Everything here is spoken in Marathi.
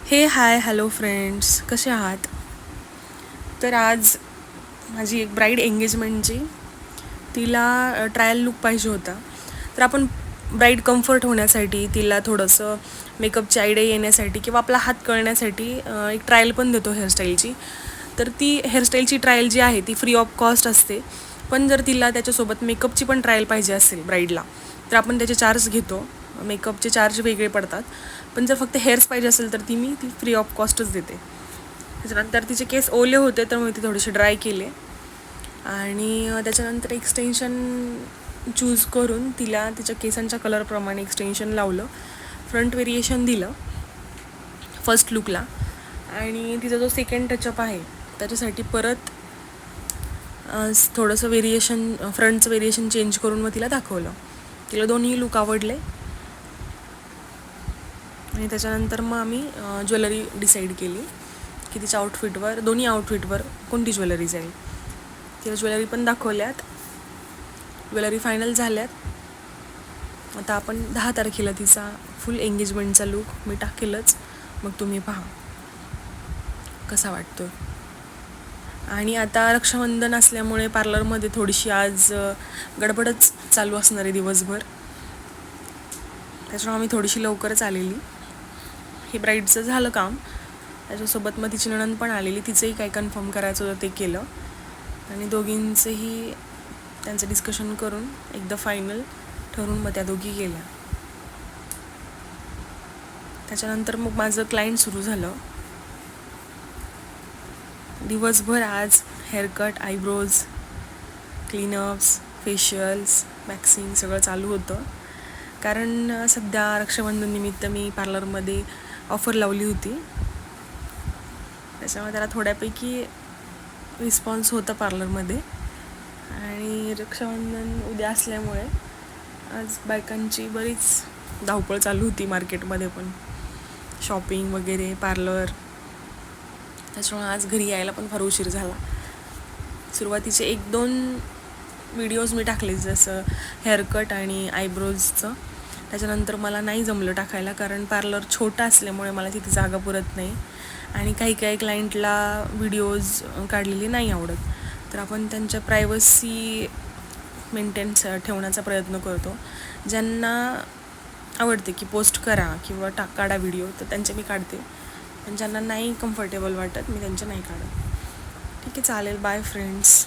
हाय हॅलो फ्रेंड्स, कसे आहात? तर आज माझी एक ब्राईड एंगेजमेंटची तिला ट्रायल लुक पाहिजे होता. तर आपण ब्राईड कम्फर्ट होण्यासाठी तिला थोडंसं मेकअपची आयडिया येण्यासाठी किंवा आपला हात कळण्यासाठी एक ट्रायल पण देतो हेअरस्टाईलची. तर ती हेअरस्टाईलची ट्रायल जी आहे ती फ्री ऑफ कॉस्ट असते. पण जर तिला त्याच्यासोबत मेकअपची पण ट्रायल पाहिजे असेल ब्राईडला तर आपण त्याचे चार्ज घेतो. मेकअपचे चार्ज वेगळे पडतात. पण जर फक्त हेअर्स पाहिजे असेल तर ती फ्री ऑफ कॉस्टच देते. त्याच्यानंतर तिचे केस ओले होते तर मग ते थोडेसे ड्राय केले आणि त्याच्यानंतर एक्सटेन्शन चूज करून तिला तिच्या केसांच्या कलरप्रमाणे एक्सटेन्शन लावलं. फ्रंट व्हेरिएशन दिलं फर्स्ट लुकला आणि तिचा जो सेकंड टचअप आहे त्याच्यासाठी परत थोडंसं व्हेरिएशन फ्रंटचं व्हेरिएशन चेंज करून मग तिला दाखवलं. तिला दोन्ही लुक आवडले आणि त्याच्यानंतर मग आम्ही ज्वेलरी डिसाईड केली की तिच्या आउटफिटवर दोन्ही आउटफिटवर कोणती ज्वेलरी जाईल. तिला ज्वेलरी पण दाखवल्यात, ज्वेलरी फायनल झाल्यात. आता आपण 10 तारखेला तिचा फुल एंगेजमेंटचा लूक मी टाकेलच, मग तुम्ही पहा कसा वाटतो. आणि आता रक्षाबंधन असल्यामुळे पार्लरमध्ये थोडीशी आज गडबडच चालू असणार आहे दिवसभर. त्याच्यामुळे आम्ही थोडीशी लवकरच आलेली. हे ब्राईडचं झालं काम. त्याच्यासोबत मग तिची नणंद पण आलेली, तिचंही काय कन्फर्म करायचं होतं ते केलं आणि दोघींचंही त्यांचं डिस्कशन करून एकदा फायनल ठरवून मग त्या दोघी गेल्या. त्याच्यानंतर मग माझं क्लायंट सुरू झालं. दिवसभर आज haircut, eyebrows, cleanups, facials, waxing सगळं चालू होतं. कारण सध्या रक्षाबंधन निमित्त मी पार्लरमध्ये ऑफर लावली होती. त्याच्यामुळे त्याला थोड्यापैकी रिस्पॉन्स होता पार्लरमध्ये. आणि रक्षाबंधन उद्या असल्यामुळे आज बायकांची बरीच धावपळ चालू होती मार्केटमध्ये पण, शॉपिंग वगैरे, पार्लर. त्याच्यामुळे आज घरी यायला पण फार उशीर झाला. सुरुवातीचे 1-2 व्हिडिओज मी टाकले, जसं हेअरकट आणि आयब्रोजचं. त्याच्यानंतर मला नाही जमलं टाकायला, कारण पार्लर छोटा असल्यामुळे मला तिथे जागा पुरत नाही आणि काही क्लायंटला व्हिडिओज काढलेले नाही आवडत. तर आपण त्यांच्या प्रायव्हसी मेंटेन ठेवण्याचा प्रयत्न करतो. ज्यांना आवडते की पोस्ट करा किंवा काढा व्हिडिओ तर त्यांचे मी काढते, पण ज्यांना नाही कम्फर्टेबल वाटत मी त्यांचे नाही काढत. ठीक आहे, चालेल. Bye friends.